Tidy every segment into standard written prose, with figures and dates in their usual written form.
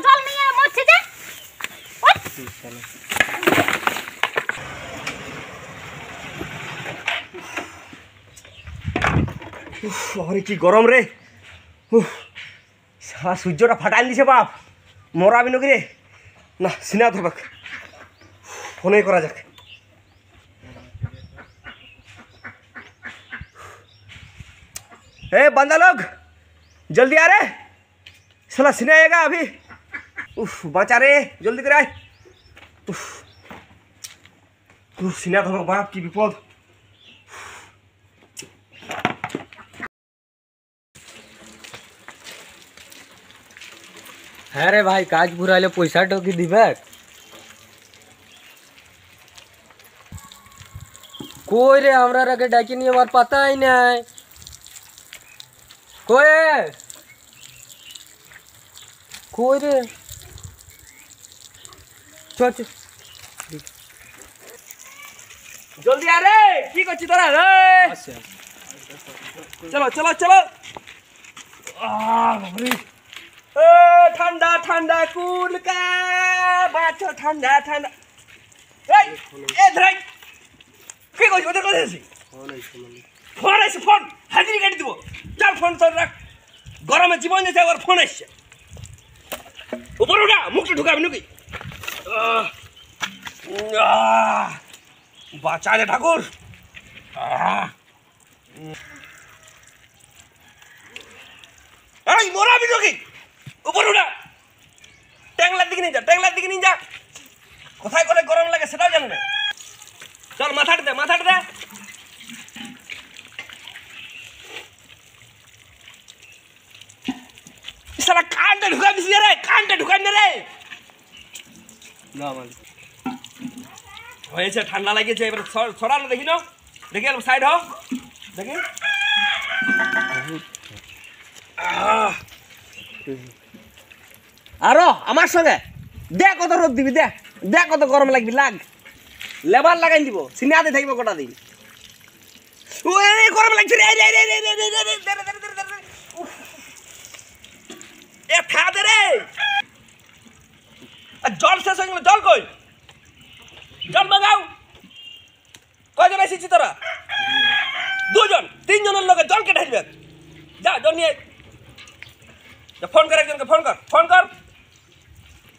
জল নিয়ে মরছে যে আরে কি গরম রে, সারা সূর্যটা ফাটাইল দিছে বাপ, মরাবি নাকি রে? না সিনা থাক, ফোনে করা যাক। ए बंदा लोग जल्दी आ रहे, साला सीने आएगा अभी। उफ बचा रे, जल्दी कराए। उफ सीना तो बाप की विपद। হ্যাঁ রে ভাই, কাজ পুরাইলে পয়সাটা কি দিবে? কই রে, আমরা আগে ডাকি নিয়ে আমার পাতাই নাই। কই কই রে, চল চল जल्दी आ रे, की करछि तोरा रे? चलो चलो चलो। बाबरे, ए ठंडा ठंडा कूल का बात, ठंडा ठंडा। ए धराई কি কইছ? ওদের কথা আছে ফোন আছে, ফোন হাজিরি কাটি দিব। চল ফোন তোর রাখ, গরমে জীবন যেতে আবার ফোন আসছে। উপরে উঠা, মুখটা ঢুকাবি নাকি? বাঁচা রে ঠাকুর। এই মরাবি নাকি? উপরে উঠা, ট্যাংলার দিকে নিয়ে যা, ট্যাংলার দিকে নিয়ে যা। কোথায় কোথায় গরম লাগে সেটাও জানো না। চল মাথাটা দে, মাথাটা দে। সালা কানটা ঢুকা দিছি রে, কানটা ঢুকাই না রে। না মানে হয়েছে, ঠান্ডা লাগেছে, এবার ছড়ানো দেখি না, দেখি সাইড হ, দেখি। আরো আমার সঙ্গে দেখ কত রোদ দিবি, দেখ দেখ কত গরম লাগবি, লাগ লেবার লাগাই দিব, সিনাতে থাকবো কটা দিন। গরম লাগছে রে, এ খা দে রে। জল শেষ হয়ে গেল, জল কই? জল মাগাও। কয়জন এসেছি তোরা? দুজন, তিনজনের লোকে জল কে ঢালবে? যা জল নিয়ে ফোন কর একজনকে, ফোন কর, ফোন কর,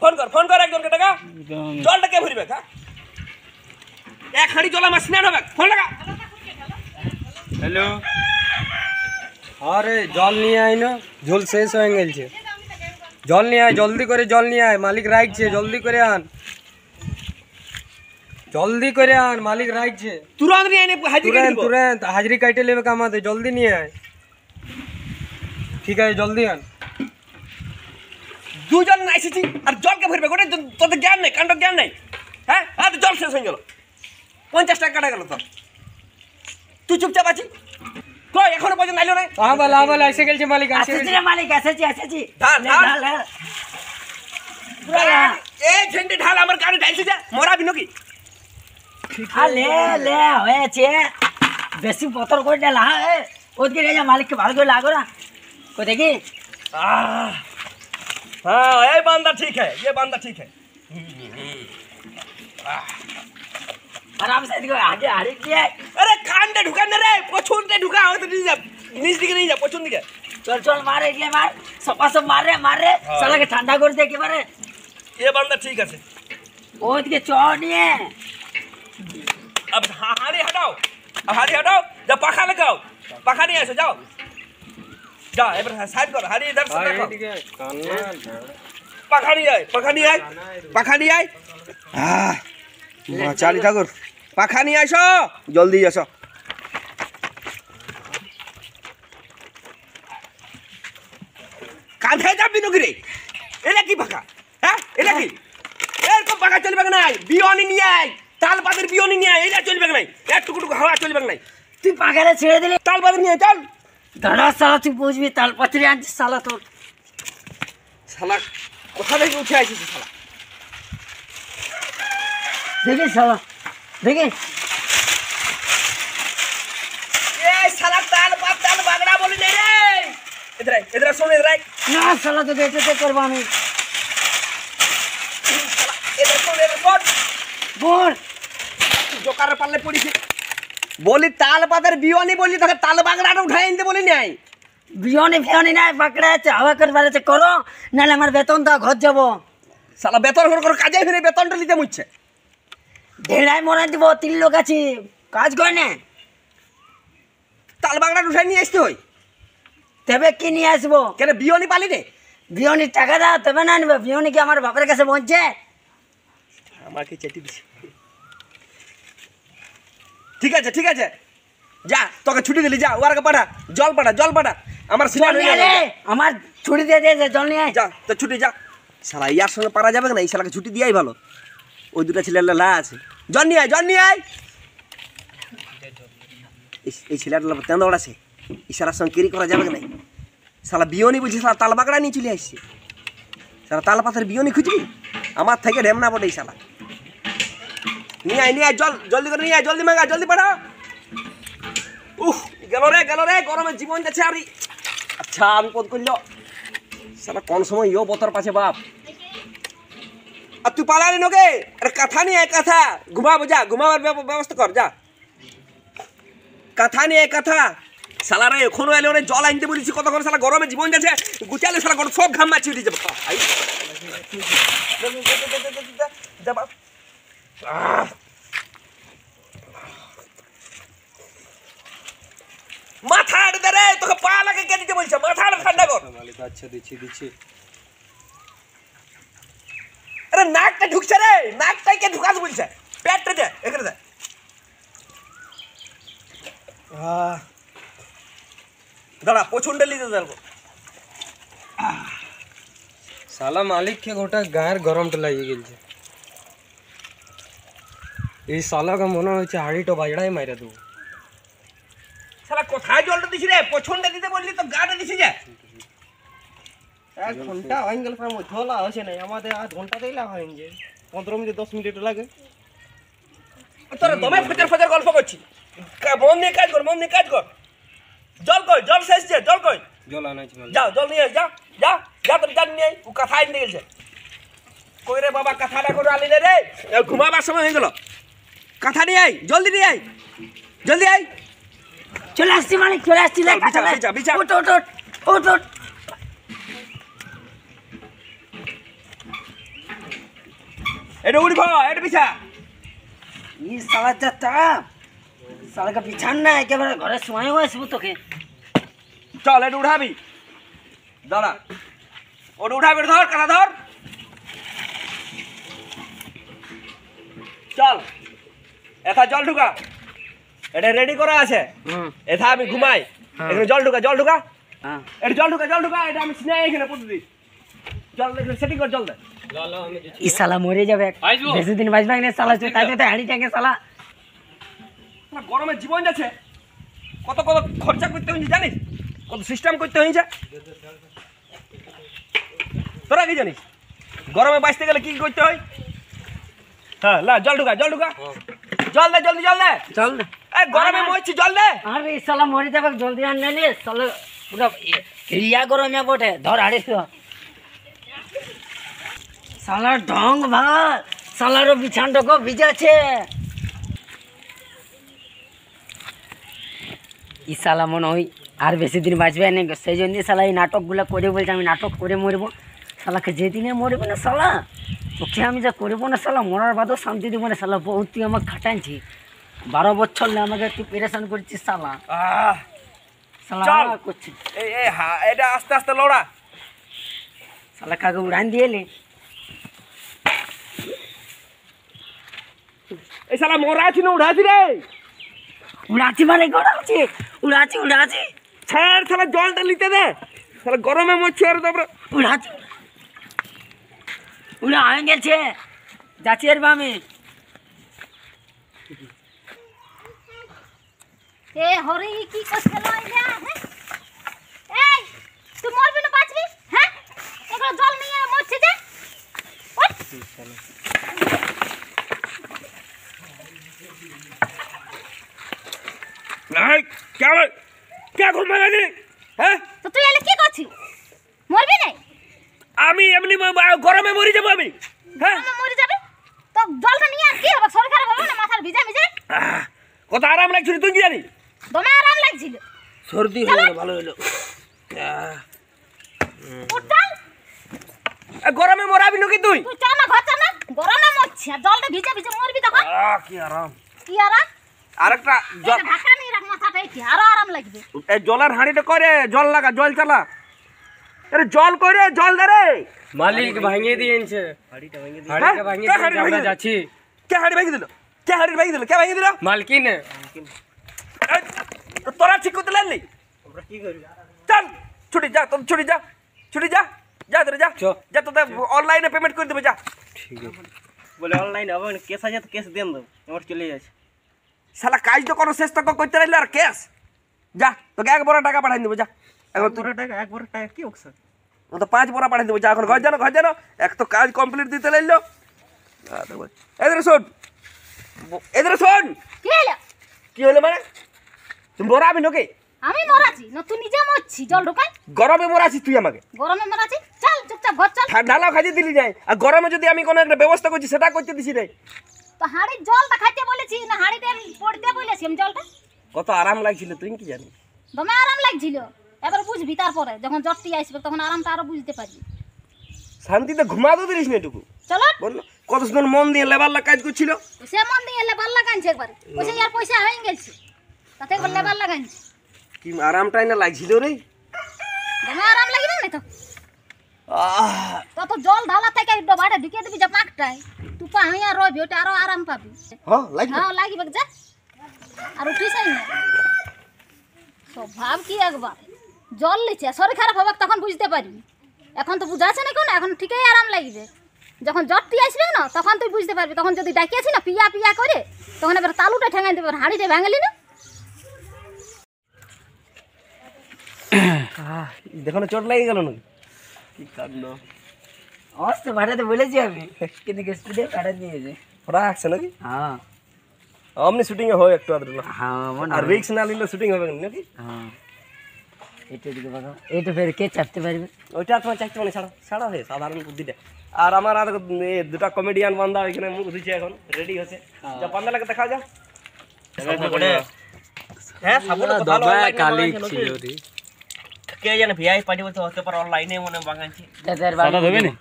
ফোন কর, ফোন কর একজনকে। টাকা জলটা কে ভরবে? এক হাঁড়ি জল আমার স্নান হবে, ফোন লাগা। হ্যালো, আরে জল নিয়ে আয় না, জল শেষ হয়ে গেছে। জল নিয়ে আয়, জলদি করে জল নিয়ে আয়, মালিক রাখছে, জলদি করে আন, জলদি করে আন, মালিক রাখছে। তুরন্ত নিয়ে আয়, হাজিরি কাটি দিব। তুরন্ত হাজিরি কাটে নেবে কামাতে, জলদি নিয়ে আয়। ঠিক আছে, জলদি আন। দুজন এসেছি আর জলকে ভরবে, গোটা তোদের জ্ঞান নেই, কাণ্ড জ্ঞান নেই। হ্যাঁ আর জল শেষ হয়ে গেল, 50 টাকা কাটা গেল তোর। তুই চুপচাপ আছি, কই এখনো পর্যন্ত আইলো না? আবার এসে গেছে মালিক, এসেছি রে মালিক, এসেছি। ঢাল ঢাল পুরা এই ঝেন্ডে ঢাল, আমার কানে ঢালছে যা, মরাবি নাকি? লে লে হয়েছে, বেশি পতর করে দিলা। হ্যাঁ ওদিকে নিয়ে যা, মালিককে ভালো করে লাগো না। কই দেখি। हाँ ये बंदा ठीक है, ये बंदा ठीक है। आराम से देखो, आगे हाड़ी दिए। अरे कान दे ढुका ना रे, पछुन दे ढुका हो तो नहीं जा, नीच दिखे नहीं जा, पछुन दिखे। चल चल मारे ये मार, सपा सब मार रे, साला के ठंडा कर दे के मारे। ये बंदा ठीक है से। ओदिके चौड़ी है। अब हाड़ी हटाओ, अब हाड़ी हटाओ, जब पखा लगाओ, पखा नहीं ऐसे जाओ, जा एबर साइड करो, हाड़ी इधर से रखो। पखा नहीं आए, पखा नहीं आए, पखा नहीं आए। चाली ठाकुर पखा नहीं आसो, जल्दी आसो। কাঁধে যাবি নাকি রে? এটা কি পাকা? হ্যাঁ এটা কি? এরকম পাকা চলবে না, বিয়নি নিয়ে আয়, তাল পাতের বিয়নি নিয়ে আয়, এটা চলবে না, একটুকু হাওয়া চলবে না। তুই পাকারে ছেড়ে দিলি, তাল পাতের নিয়ে চল। দাঁড়া সালা, তুই বুঝবি তাল পাত্রী আনছিস সালা তোর। শালা কোথা থেকে উঠে আসিস শালা? দেখি সালা, দেখি। এ শালা তাল বাগড়া বলি নাই রে। इधर सुन इधर ना साला तो देते करबो আমি। বল জোকারে পারলে পড়িছে বলি তাল পাতার বিয়নি বলি তোকে তাল বাগড়াটা উঠাই আনতে বলি নাই বিয়নি ফিয়নি নাই পাকড়ে আছে হাওয়া করে বাড়াচ্ছে করো নাহলে আমার বেতন তো ঘর যাবো শালা বেতন করে কাজে ফিরে বেতনটা নিতে মুচ্ছে ঢেড়াই মনে দিব 3 লোক আছি কাজ করে না তাল বাগড়াটা উঠাই নিয়ে আসতে হয় তবে কি নিয়ে আসবো কেন বিয়নি পালি রে বিয়নির টাকা দাও তবে না নেবে বিয়নি কি আমার বাপের কাছে পৌঁছে আমাকে চেটি দিছে ঠিক আছে যা তোকে ছুটি দিলি যা ওর আগে পাঠা জল পাঠা আমার সিনার হয়ে যাবে আমার ছুটি দিয়ে দিয়েছে জল নিয়ে আয়। যা তো ছুটি যা শালা ইয়ার সঙ্গে পারা যাবে না এই শালাকে ছুটি দিয়াই ভালো ওই দুটা ছেলের লা আছে জল নিয়ে আয় এই ছেলেটা তেঁদড় আছে এই শালার সঙ্গে কেরি করা যাবে না শালা বিয়নি বলছে শালা তাল বাগড়া নিয়ে চলে আসছে শালা তাল পাথর বিয়নি খুঁজবি আমার থেকে ঢেমনা পড়ে এই শালা নিয়ে আয় জলদি করে নিয়ে আয় জলদি মাঙ্গা জলদি পাঠা গেল রে গরমে জীবন যাচ্ছে আর আচ্ছা আমি পদ করল শালা কোন সময় ইয়ো বতর পাছে বাপ আর তুই পালালি নোকে আরে কথা নিয়ে কথা ঘুমাবো যা ঘুমাবার ব্যবস্থা কর যা কথা নিয়ে কথা শালা রে এখনো এলে ওরে জল আনতে বলেছি কতক্ষণ শালা গরমে জীবন যাচ্ছে গুচালে শালা গরম সব ঘাম মাছি উঠে যাবে মাথা আড়ে রে তোকে পা লাগে কে দিতে বলছে মাথা আড়ে ঠান্ডা কর মালিক আচ্ছা দিচ্ছি আরে নাকটা ঢুকছে রে নাকটাই কে ঢুকাস বলছে পেটটা দে এখানে দে দাঁড়া পছন্দ লিতে যাবো সালা মালিককে গোটা গায়ের গরমটা লাগিয়ে গেছে এই সালাকে মনে হচ্ছে হাড়িটা বাজড়াই মাইরা দেবো শালা কোথায় জলটা দিছি রে পছন্দ দিতে বললি তো গাটা দিছি যা 1 ঘন্টা হয়ে গেল প্রায় মধ্যে হলা হচ্ছে না আমাদের আধ ঘন্টা দিলা হয়ে যায় 15 মিনিট 10 মিনিট লাগে তোরা দমে ফজর গল্প করছি মন নিয়ে কাজ কর জল শেষ জল কই জল আনাইছি মালিক যাও জল নিয়ে যা তোর জান নিয়ে ও কথা আনতে গেছে কই রে বাবা কথাটা করে আলি রে ঘুমাবার সময় হয়ে গেল কথা নিয়ে আয় জলদি আয় চলে আসছি মালিক চলে আসছি চল, বিছা। ওট এটা উঠব এটা বিছা ই সালা চাচা সালাকে বিছান না একেবারে ঘরে সময় আসবো তোকে চল এটা উঠাবি দাঁড়া ওটা উঠাবি ধর কাটা ধর চল এথা জল ঢুকা এটা রেডি করা আছে এথা আমি ঘুমাই এখানে জল ঢুকা হ্যাঁ এটা জল ঢুকা এটা আমি স্নেহ এখানে প্রতিদিন জল সেটিং কর জল দে ই সালা মরে যাবে বেশি দিন বাঁচবে না সালা তাই তো হাড়ি টাকে সালা গরমে জীবন যাচ্ছে কত খরচা করতে হয়েছে জানিস কত সিস্টেম করতে হয়েছে তোরা কি জানিস গরমে বাঁচতে গেলে কি করতে হয় হ্যাঁ লা জল ঢুকা জল দে জলদি চল না এই গরমে মরছি জল দে আরে ই সালা মরে যাবে জলদি আন নালে সালা পুরো রিয়া গরমে বটে ধর হাড়ি সালা ঢং ভাত সালারও বিছানটাকে ভিজাছে ই সালা মনে হয় আর বেশি দিন বাঁচবে না সেই জন্য সালা এই নাটকগুলো করে বলছে আমি নাটক করে মরবো সালাকে যেদিনে মরবে না সালা ওকে আমি যা করবো না সালা মরার বাদও শান্তি দেবো না সালা বহুত তুই আমাকে খাটাইছি 12 বছর না আমাকে তুই পেরেশান করছিস সালা সালা চল। করছিস এই এটা আস্তে আস্তে লড়া সালা কাকে উড়ান দিয়েলে এই শালা মরা আছি না উড়াছি রে উড়াচ্ছি মানে উড়াচ্ছি ছাড় শালা জলটা নিতে দে শালা গরমে মরছি আর তারপরে উড়াচ্ছি উড়া হয়ে গেছে যাচ্ছি এর বামে এ হরি কি করছে লইলা হ্যাঁ এই তুই মরবি না বাঁচবি হ্যাঁ এগুলো জল নিয়ে মরছে যে ওঠ নাই কে ঘুমালি হ্যাঁ তো তুই এলে কি করছিস মরবি না আমি এমনি গরমে মরে যাবো আমি হ্যাঁ আমি মরে যাবে তো জলটা নিয়ে আর কি হবে? শরীর খারাপ হবে না? মাথার ভিজে ভিজে কত আরাম লাগছিল তুই কি জানি? দমে আরাম লাগছিল। সর্দি হলো না, ভালো হলো। উঠ চল, গরমে মরাবি নাকি তুই? তুই চল না, ঘর চল না। গরমে মরছি আর জলটা ভিজে ভিজে মরবি তখন। কি আরাম। কি আরাম? আরেকটা এটা ঢাকা নিয়ে রাখ মাথাটা, এই আরো আরাম লাগবে। এই জলের হাঁড়িটা করে জল লাগা, জল চালা। আরে জল করে জল দে রে। মালিক ভাঙিয়ে দিয়েছে, হাড়িটা ভাঙিয়ে দিয়েছে, আমরা যাচ্ছি। কে হাঁড়ি ভেঙে দিল? কে হাঁড়ি ভেঙে দিল? কে ভেঙে দিল? মালকিনে এই, তোরা ঠিক করতে লাগলি? আমরা কি করি? চল ছুটি যা, তোর ছুটি যা, ছুটি যা, যা তোরা যা, চ। যা তোদের অনলাইনে পেমেন্ট করে দেবে, যা। ঠিক আছে। বলে অনলাইন হবে না, কেস আছে তো কেস দেন দাও, আমার চলে যাচ্ছে। শালা কাজ তো কোনো শেষ তো করতে রাখলে আর ক্যাশ। যা তোকে 1 বড় টাকা পাঠাই দেবো, যা। এখন তুই একবার টাকা কি হোক স্যার? ও তো 5 বড় পাঠাই দেবো, যা। এখন ঘর জানো এক তো কাজ কমপ্লিট দিতে লাগলো। এদের শোন, এদের শোন। কি হলো? কি হলো মানে? তুমি মরাবি নাকি? আমি মরাছি না, তুই নিজে মরছি। জল ঢোকাই, গরমে মরাছিস তুই আমাকে? গরমে মরাছি। চল চুপচাপ ঘর চল। ঠান্ডালাও খাইতে দিলি নাই, আর গরমে যদি আমি কোনো একটা ব্যবস্থা করছি সেটা করতে দিছি নাই। তো হাড়ির জলটা খাইতে বলেছি না, হাড়িতে পড়তে বলেছি আমি জলটা। কত আরাম লাগছিল তুই কি জানি? দমে আরাম লাগছিল। এবার বুঝবি, তারপরে যখন জ্বরটি আসবে তখন আরামটা আরো বুঝতে পারবি। শান্তিতে ঘুমাতে দিলিস না এটুকু? চলো, বল কত সুন্দর মন দিয়ে লেবার কাজ করছিল। সে মন দিয়ে লেবার লাগাইছে একবার। পয়সা আর পয়সা হয়ে গেছে, তাতে একবার লেবার লাগাইছে। কি আরামটাই না লাগছিল রে। দমে আরাম লাগবে না তো? আহ, তত জল ঢালা থেকে ডবাটা ঢুকিয়ে দিবি যে পাকটায়, তুই পানি আর রবি, ওটা আরো আরাম পাবি। হ্যাঁ লাগবে। হ্যাঁ লাগবে যা, আর উঠিস না। স্বভাব কি একবার জল লিছে, শরীর খারাপ হবে তখন বুঝতে পারবি। এখন তো বুঝাচ্ছে না কেন, এখন ঠিকই আরাম লাগবে। যখন জ্বরটি আসবে না তখন তুই বুঝতে পারবি। তখন যদি ডাকিয়েছি না পিয়া পিয়া করে, তখন এবার তালুটা ঠেঙাই দেবে, হাঁড়িটা ভাঙালি না। দেখো না চোট লেগে গেল নাকি? কি কাণ্ড। অবশ্য পাঠাতে বলেছি আমি, কিন্তু স্পিডে পাঠা দিয়ে গেছে। ওরা আসছে নাকি? হ্যাঁ অমনি শুটিং এ হয় একটু আদ্র, হ্যাঁ মনে আর রিক্স না নিলে শুটিং হবে নাকি? হ্যাঁ এইটা দিকে বাবা, এইটা ফের কে চাপতে পারবে? ওইটা তোমার চাইতে মানে ছাড়া হয় সাধারণ বুদ্ধিটা। আর আমার আর দুটা কমেডিয়ান বান্ধা এখানে মুখ ধুচ্ছে, এখন রেডি হচ্ছে। যা পান্ডা লাগে দেখা যা। হ্যাঁ সাবুন ভালো কালি ছিল রে। কে জানে ভিআই পার্টি বলতে হতে পারে, অনলাইনে মনে বাঙাইছে। দাদার বাবা দেবে না,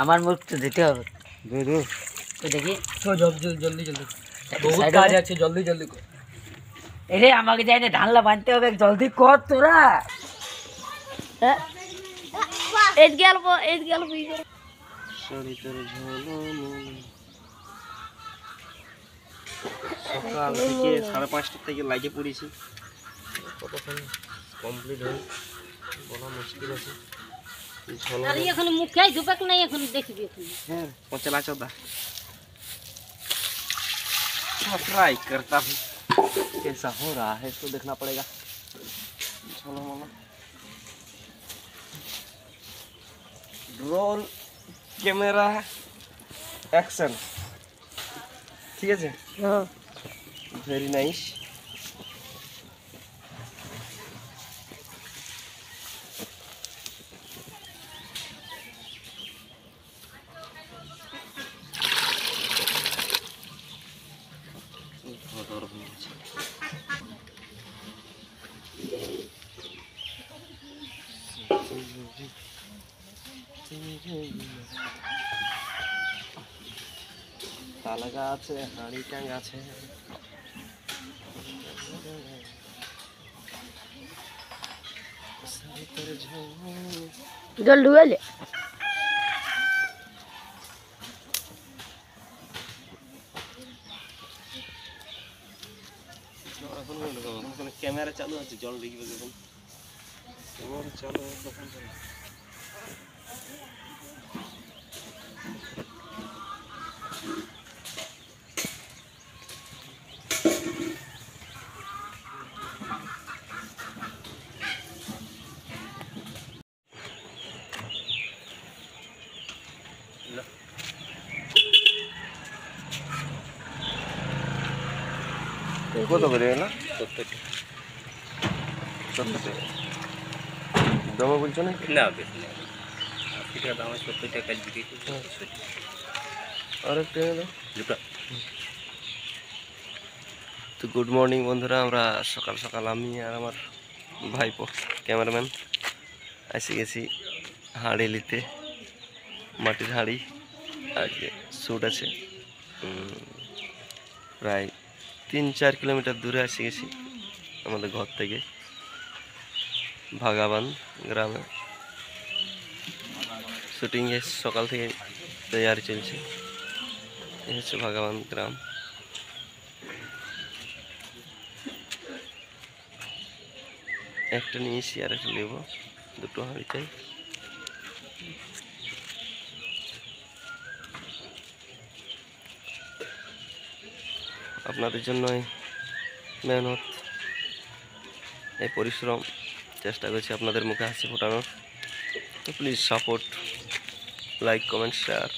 আমার মুখ তো দিতে হবে। দে দে তো দেখি তো জলদি জলদি বহুত কাজ আছে, জলদি জলদি কর। এরে আমাকে যাই না ঢাললা বাঁধতে হবে, জলদি কর তোরা। এই গেল সকাল থেকে 5:30 থেকে লাইটে পড়েছি, কতক্ষণ কমপ্লিট হয় বলা মুশকিল আছে। আর এখন মুখে ঝুপাক নাই, এখন দেখবি। এখন হ্যাঁ चला 14 ट्राई करता हूँ कैसा हो रहा है, इसको देखना पड़ेगा। चलो मामा, रोल कैमरा एक्शन, ठीक है? Very nice. তালা গাছে হাঁড়ি টাঙ্গা আছে, জল ঢুকালে এখন ক্যামেরা চালু আছে, জল দেখবে যখন ক্যামেরা চালু তখন কত করে না 70 দাম বলছো না? না বেশি না, 80 টাকা দাম, 70 টাকা বিক্রি করছি। আর একটা দুটা। তো গুড মর্নিং বন্ধুরা, আমরা সকাল সকাল আমি আর আমার ভাইপো ক্যামেরাম্যান এসে গেছি হাঁড়িলিতে, মাটির হাঁড়ি। আজকে শ্যুট আছে, প্রায় 3-4 কিলোমিটার দূরে এসে গেছি আমাদের ঘর থেকে, ভাগাবান গ্রামে। শুটিংয়ে সকাল থেকে তৈরি চলছে। এই হচ্ছে ভাগাবান গ্রাম। একটা নিয়েছি আর একটা নেব, দুটো হাঁড়ি চাই। আপনাদের জন্য মেহনত, এই পরিশ্রম, চেষ্টা করছি আপনাদের মুখে হাসি ফোটানোর। তো please support, like, comment, share.